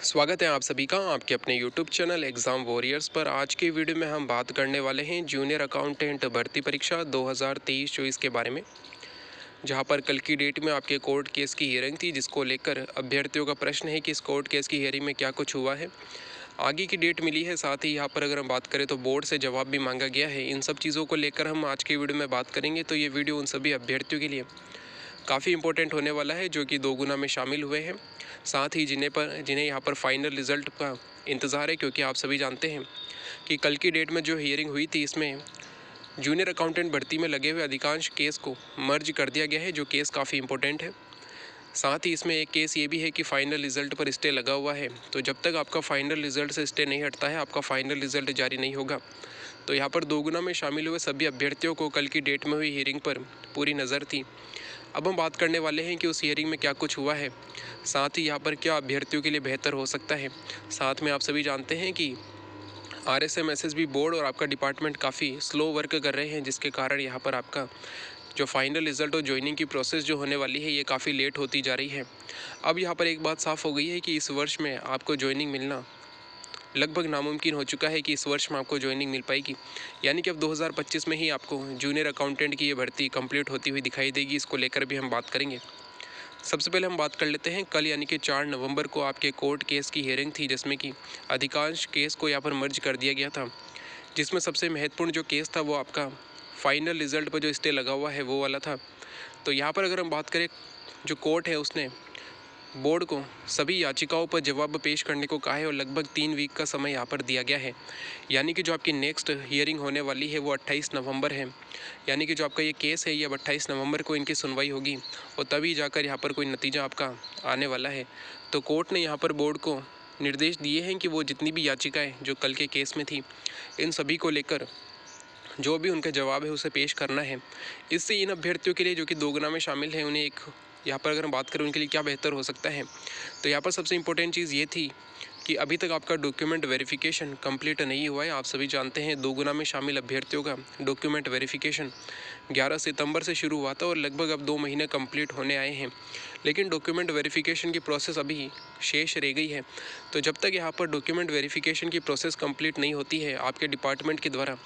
स्वागत है आप सभी का आपके अपने YouTube चैनल एग्ज़ाम वॉरियर्स पर। आज की वीडियो में हम बात करने वाले हैं जूनियर अकाउंटेंट भर्ती परीक्षा 2023-24 के बारे में, जहां पर कल की डेट में आपके कोर्ट केस की हियरिंग थी, जिसको लेकर अभ्यर्थियों का प्रश्न है कि इस कोर्ट केस की हियरिंग में क्या कुछ हुआ है। आगे की डेट मिली है, साथ ही यहाँ पर अगर हम बात करें तो बोर्ड से जवाब भी मांगा गया है। इन सब चीज़ों को लेकर हम आज की वीडियो में बात करेंगे, तो ये वीडियो उन सभी अभ्यर्थियों के लिए काफ़ी इंपॉर्टेंट होने वाला है जो कि 2 गुना में शामिल हुए हैं, साथ ही जिन्हें यहाँ पर फाइनल रिज़ल्ट का इंतज़ार है, क्योंकि आप सभी जानते हैं कि कल की डेट में जो हियरिंग हुई थी, इसमें जूनियर अकाउंटेंट भर्ती में लगे हुए अधिकांश केस को मर्ज कर दिया गया है, जो केस काफ़ी इंपॉर्टेंट है। साथ ही इसमें एक केस ये भी है कि फ़ाइनल रिज़ल्ट पर स्टे लगा हुआ है, तो जब तक आपका फ़ाइनल रिज़ल्ट से स्टे नहीं हटता है, आपका फ़ाइनल रिज़ल्ट जारी नहीं होगा। तो यहाँ पर 2 गुना में शामिल हुए सभी अभ्यर्थियों को कल की डेट में हुई हियरिंग पर पूरी नज़र थी। अब हम बात करने वाले हैं कि उस हियरिंग में क्या कुछ हुआ है, साथ ही यहाँ पर क्या अभ्यर्थियों के लिए बेहतर हो सकता है। साथ में आप सभी जानते हैं कि RSM SSB बोर्ड और आपका डिपार्टमेंट काफ़ी स्लो वर्क कर रहे हैं, जिसके कारण यहाँ पर आपका जो फाइनल रिज़ल्ट और ज्वाइनिंग की प्रोसेस जो होने वाली है, ये काफ़ी लेट होती जा रही है। अब यहाँ पर एक बात साफ़ हो गई है कि इस वर्ष में आपको ज्वाइनिंग मिलना लगभग नामुमकिन हो चुका है कि इस वर्ष में आपको ज्वाइनिंग मिल पाएगी। यानी कि अब 2025 में ही आपको जूनियर अकाउंटेंट की ये भर्ती कंप्लीट होती हुई दिखाई देगी। इसको लेकर भी हम बात करेंगे। सबसे पहले हम बात कर लेते हैं, कल यानी कि 4 नवंबर को आपके कोर्ट केस की हियरिंग थी, जिसमें कि अधिकांश केस को यहाँ पर मर्ज कर दिया गया था। जिसमें सबसे महत्वपूर्ण जो केस था वो आपका फाइनल रिज़ल्ट पर जो स्टे लगा हुआ है वो वाला था। तो यहाँ पर अगर हम बात करें, जो कोर्ट है उसने बोर्ड को सभी याचिकाओं पर जवाब पेश करने को कहा है और लगभग 3 वीक का समय यहाँ पर दिया गया है। यानी कि जो आपकी नेक्स्ट हियरिंग होने वाली है वो 28 नवंबर है। यानी कि जो आपका ये केस है, ये अब 28 नवंबर को इनकी सुनवाई होगी और तभी जाकर यहाँ पर कोई नतीजा आपका आने वाला है। तो कोर्ट ने यहाँ पर बोर्ड को निर्देश दिए हैं कि वो जितनी भी याचिकाएँ जो कल के केस में थी, इन सभी को लेकर जो भी उनका जवाब है उसे पेश करना है। इससे इन अभ्यर्थियों के लिए जो कि 2 गुना में शामिल हैं, उन्हें एक यहाँ पर अगर हम बात करें उनके लिए क्या बेहतर हो सकता है, तो यहाँ पर सबसे इम्पोर्टेंट चीज़ ये थी कि अभी तक आपका डॉक्यूमेंट वेरिफिकेशन कंप्लीट नहीं हुआ है। आप सभी जानते हैं 2 गुना में शामिल अभ्यर्थियों का डॉक्यूमेंट वेरिफिकेशन 11 सितंबर से शुरू हुआ था और लगभग अब 2 महीने कंप्लीट होने आए हैं, लेकिन डॉक्यूमेंट वेरिफिकेशन की प्रोसेस अभी शेष रह गई है। तो जब तक यहाँ पर डॉक्यूमेंट वेरिफिकेशन की प्रोसेस कंप्लीट नहीं होती है, आपके डिपार्टमेंट के द्वारा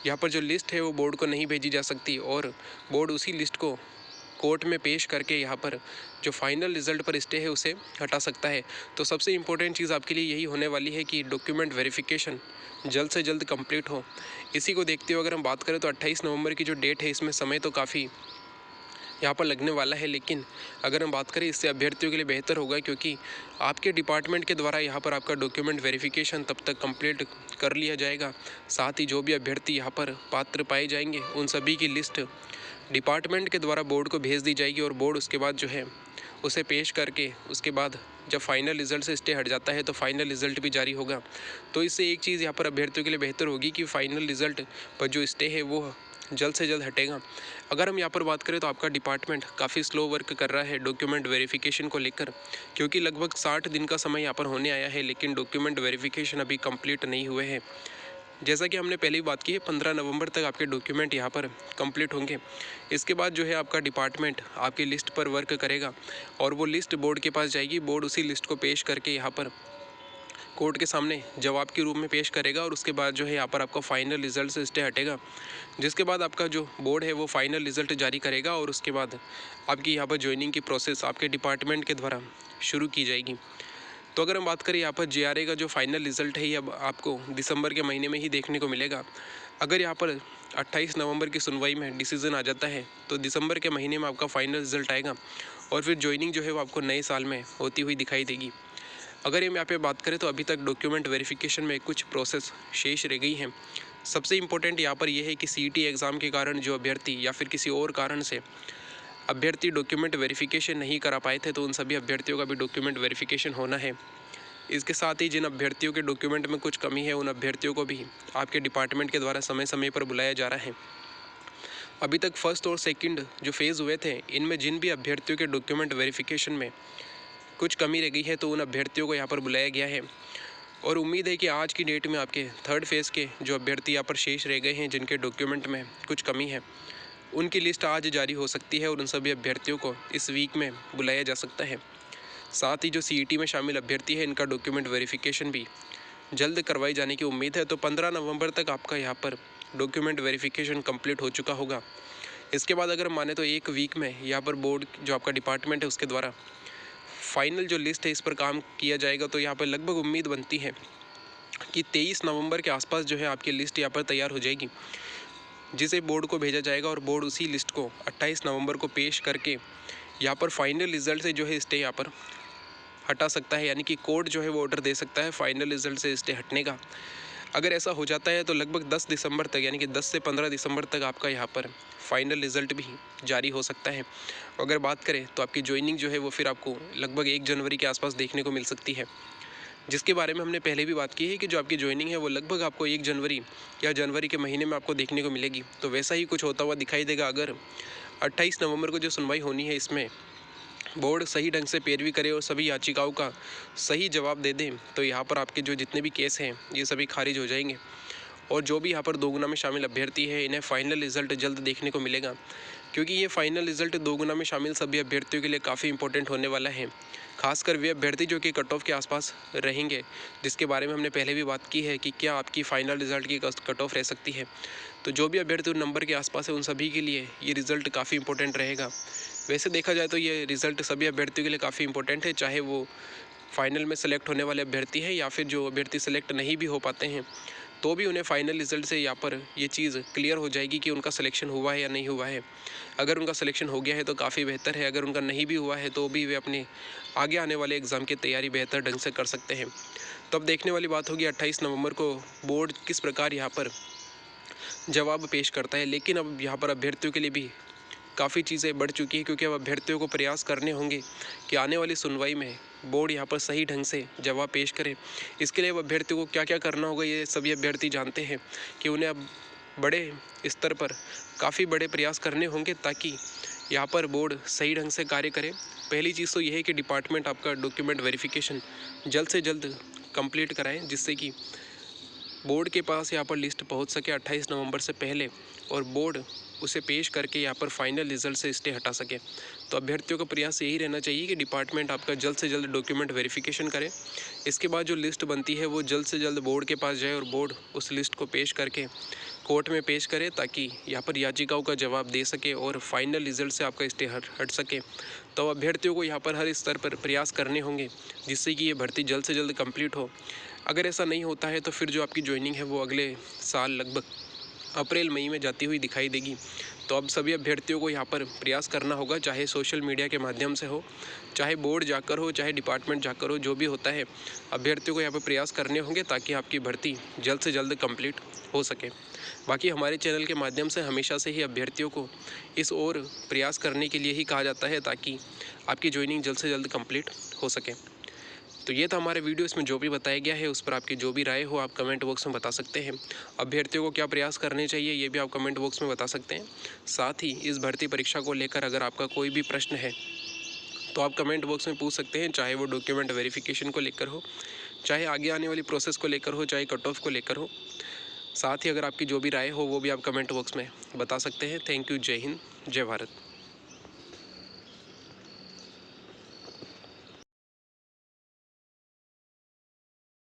यहाँ पर जो लिस्ट है वो बोर्ड को नहीं भेजी जा सकती और बोर्ड उसी लिस्ट को कोर्ट में पेश करके यहाँ पर जो फाइनल रिज़ल्ट पर स्टे है उसे हटा सकता है। तो सबसे इम्पोर्टेंट चीज़ आपके लिए यही होने वाली है कि डॉक्यूमेंट वेरिफिकेशन जल्द से जल्द कंप्लीट हो। इसी को देखते हुए अगर हम बात करें तो 28 नवंबर की जो डेट है, इसमें समय तो काफ़ी यहाँ पर लगने वाला है, लेकिन अगर हम बात करें इससे अभ्यर्थियों के लिए बेहतर होगा, क्योंकि आपके डिपार्टमेंट के द्वारा यहाँ पर आपका डॉक्यूमेंट वेरिफिकेशन तब तक कंप्लीट कर लिया जाएगा। साथ ही जो भी अभ्यर्थी यहाँ पर पात्र पाए जाएंगे, उन सभी की लिस्ट डिपार्टमेंट के द्वारा बोर्ड को भेज दी जाएगी और बोर्ड उसके बाद जो है उसे पेश करके उसके बाद जब फाइनल रिज़ल्ट से स्टे हट जाता है तो फाइनल रिज़ल्ट भी जारी होगा। तो इससे एक चीज़ यहाँ पर अभ्यर्थियों के लिए बेहतर होगी कि फाइनल रिज़ल्ट पर जो स्टे है वो जल्द से जल्द हटेगा। अगर हम यहाँ पर बात करें तो आपका डिपार्टमेंट काफ़ी स्लो वर्क कर रहा है डॉक्यूमेंट वेरिफिकेशन को लेकर, क्योंकि लगभग 60 दिन का समय यहाँ पर होने आया है, लेकिन डॉक्यूमेंट वेरिफिकेशन अभी कंप्लीट नहीं हुए हैं। जैसा कि हमने पहले ही बात की है, 15 नवंबर तक आपके डॉक्यूमेंट यहाँ पर कंप्लीट होंगे। इसके बाद जो है आपका डिपार्टमेंट आपकी लिस्ट पर वर्क करेगा और वो लिस्ट बोर्ड के पास जाएगी। बोर्ड उसी लिस्ट को पेश करके यहाँ पर कोर्ट के सामने जवाब के रूप में पेश करेगा और उसके बाद जो है यहाँ पर आपका फाइनल रिज़ल्ट से स्टे हटेगा, जिसके बाद आपका जो बोर्ड है वो फाइनल रिज़ल्ट जारी करेगा और उसके बाद आपकी यहाँ पर ज्वाइनिंग की प्रोसेस आपके डिपार्टमेंट के द्वारा शुरू की जाएगी। तो अगर हम बात करें यहाँ पर JRA का जो फाइनल रिज़ल्ट है, ये अब आपको दिसंबर के महीने में ही देखने को मिलेगा। अगर यहाँ पर 28 नवंबर की सुनवाई में डिसीज़न आ जाता है तो दिसंबर के महीने में आपका फाइनल रिज़ल्ट आएगा और फिर ज्वाइनिंग जो है वो आपको नए साल में होती हुई दिखाई देगी। अगर हम यहाँ पे बात करें तो अभी तक डॉक्यूमेंट वेरिफिकेशन में कुछ प्रोसेस शेष रह गई हैं। सबसे इम्पोर्टेंट यहाँ पर यह है कि CET एग्ज़ाम के कारण जो अभ्यर्थी या फिर किसी और कारण से अभ्यर्थी डॉक्यूमेंट वेरिफिकेशन नहीं करा पाए थे, तो उन सभी अभ्यर्थियों का भी डॉक्यूमेंट वेरिफिकेशन होना है। इसके साथ ही जिन अभ्यर्थियों के डॉक्यूमेंट में कुछ कमी है, उन अभ्यर्थियों को भी आपके डिपार्टमेंट के द्वारा समय समय पर बुलाया जा रहा है। अभी तक फर्स्ट और सेकंड जो फेज़ हुए थे, इनमें जिन भी अभ्यर्थियों के डॉक्यूमेंट वेरिफिकेशन में कुछ कमी रह गई है, तो उन अभ्यर्थियों को यहाँ पर बुलाया गया है और उम्मीद है कि आज की डेट में आपके थर्ड फेज़ के जो अभ्यर्थी यहाँ पर शेष रह गए हैं, जिनके डॉक्यूमेंट में कुछ कमी है, उनकी लिस्ट आज जारी हो सकती है और उन सभी अभ्यर्थियों को इस वीक में बुलाया जा सकता है। साथ ही जो CET में शामिल अभ्यर्थी है इनका डॉक्यूमेंट वेरिफिकेशन भी जल्द करवाई जाने की उम्मीद है। तो 15 नवंबर तक आपका यहाँ पर डॉक्यूमेंट वेरिफिकेशन कंप्लीट हो चुका होगा। इसके बाद अगर माने तो 1 वीक में यहाँ पर बोर्ड जो आपका डिपार्टमेंट है उसके द्वारा फाइनल जो लिस्ट है इस पर काम किया जाएगा। तो यहाँ पर लगभग उम्मीद बनती है कि 23 नवंबर के आसपास जो है आपकी लिस्ट यहाँ पर तैयार हो जाएगी, जिसे बोर्ड को भेजा जाएगा और बोर्ड उसी लिस्ट को 28 नवंबर को पेश करके यहाँ पर फाइनल रिजल्ट से जो है स्टे यहाँ पर हटा सकता है, यानी कि कोर्ट जो है वो ऑर्डर दे सकता है फाइनल रिजल्ट से स्टे हटने का। अगर ऐसा हो जाता है तो लगभग 10 दिसंबर तक, यानी कि 10 से 15 दिसंबर तक आपका यहाँ पर फाइनल रिजल्ट भी जारी हो सकता है। अगर बात करें तो आपकी ज्वाइनिंग जो है वो फिर आपको लगभग 1 जनवरी के आसपास देखने को मिल सकती है, जिसके बारे में हमने पहले भी बात की है कि जो आपकी ज्वाइनिंग है वो लगभग आपको 1 जनवरी या जनवरी के महीने में आपको देखने को मिलेगी। तो वैसा ही कुछ होता हुआ दिखाई देगा। अगर 28 नवंबर को जो सुनवाई होनी है इसमें बोर्ड सही ढंग से पैरवी करे और सभी याचिकाओं का सही जवाब दे दें तो यहाँ पर आपके जो जितने भी केस हैं ये सभी खारिज हो जाएंगे। और जो भी यहाँ पर 2 गुना में शामिल अभ्यर्थी है इन्हें फाइनल रिजल्ट जल्द देखने को मिलेगा, क्योंकि ये फाइनल रिजल्ट 2 गुना में शामिल सभी अभ्यर्थियों के लिए काफ़ी इंपॉर्टेंट होने वाला है। खासकर वे अभ्यर्थी जो कि कट ऑफ के आसपास रहेंगे, जिसके बारे में हमने पहले भी बात की है कि क्या आपकी फाइनल रिजल्ट की कट ऑफ रह सकती है। तो जो भी अभ्यर्थी नंबर के आसपास है उन सभी के लिए ये रिज़ल्ट काफ़ी इंपॉर्टेंट रहेगा। वैसे देखा जाए तो ये रिज़ल्ट सभी अभ्यर्थियों के लिए काफ़ी इंपॉर्टेंट है, चाहे वो फाइनल में सेलेक्ट होने वाले अभ्यर्थी हैं या फिर जो अभ्यर्थी सेलेक्ट नहीं भी हो पाते हैं, तो भी उन्हें फाइनल रिजल्ट से यहाँ पर ये चीज़ क्लियर हो जाएगी कि उनका सिलेक्शन हुआ है या नहीं हुआ है। अगर उनका सिलेक्शन हो गया है तो काफ़ी बेहतर है, अगर उनका नहीं भी हुआ है तो भी वे अपने आगे आने वाले एग्ज़ाम की तैयारी बेहतर ढंग से कर सकते हैं। तो अब देखने वाली बात होगी 28 नवंबर को बोर्ड किस प्रकार यहाँ पर जवाब पेश करता है। लेकिन अब यहाँ पर अभ्यर्थियों के लिए भी काफ़ी चीज़ें बढ़ चुकी हैं, क्योंकि अब अभ्यर्थियों को प्रयास करने होंगे कि आने वाली सुनवाई में बोर्ड यहाँ पर सही ढंग से जवाब पेश करे। इसके लिए अब अभ्यर्थियों को क्या क्या करना होगा ये सभी अभ्यर्थी जानते हैं कि उन्हें अब बड़े स्तर पर काफ़ी बड़े प्रयास करने होंगे ताकि यहाँ पर बोर्ड सही ढंग से कार्य करे। पहली चीज़ तो यह है कि डिपार्टमेंट आपका डॉक्यूमेंट वेरिफिकेशन जल्द से जल्द कंप्लीट कराएं, जिससे कि बोर्ड के पास यहाँ पर लिस्ट पहुँच सके 28 नवंबर से पहले और बोर्ड उसे पेश करके यहाँ पर फाइनल रिजल्ट से स्टे हटा सके। तो अभ्यर्थियों का प्रयास यही रहना चाहिए कि डिपार्टमेंट आपका जल्द से जल्द डॉक्यूमेंट वेरिफिकेशन करे। इसके बाद जो लिस्ट बनती है वो जल्द से जल्द बोर्ड के पास जाए और बोर्ड उस लिस्ट को पेश करके कोर्ट में पेश करे, ताकि यहाँ पर याचिकाओं का जवाब दे सके और फाइनल रिजल्ट से आपका स्टे हट सके। तो अभ्यर्थियों को यहाँ पर हर स्तर पर प्रयास करने होंगे जिससे कि ये भर्ती जल्द से जल्द कंप्लीट हो। अगर ऐसा नहीं होता है तो फिर जो आपकी ज्वाइनिंग है वो अगले साल लगभग अप्रैल मई में जाती हुई दिखाई देगी। तो अब सभी अभ्यर्थियों को यहाँ पर प्रयास करना होगा, चाहे सोशल मीडिया के माध्यम से हो, चाहे बोर्ड जाकर हो, चाहे डिपार्टमेंट जाकर हो, जो भी होता है अभ्यर्थियों को यहाँ पर प्रयास करने होंगे ताकि आपकी भर्ती जल्द से जल्द कंप्लीट हो सके। बाकी हमारे चैनल के माध्यम से हमेशा से ही अभ्यर्थियों को इस ओर प्रयास करने के लिए ही कहा जाता है ताकि आपकी ज्वाइनिंग जल्द से जल्द कंप्लीट हो सके। तो ये था हमारे वीडियो, इसमें जो भी बताया गया है उस पर आपकी जो भी राय हो आप कमेंट बॉक्स में बता सकते हैं। अभ्यर्थियों को क्या प्रयास करने चाहिए ये भी आप कमेंट बॉक्स में बता सकते हैं। साथ ही इस भर्ती परीक्षा को लेकर अगर आपका कोई भी प्रश्न है तो आप कमेंट बॉक्स में पूछ सकते हैं, चाहे वो डॉक्यूमेंट वेरिफिकेशन को लेकर हो, चाहे आगे आने वाली प्रोसेस को लेकर हो, चाहे कट ऑफ को लेकर हो। साथ ही अगर आपकी जो भी राय हो वो भी आप कमेंट बॉक्स में बता सकते हैं। Thank you. जय हिंद, जय भारत।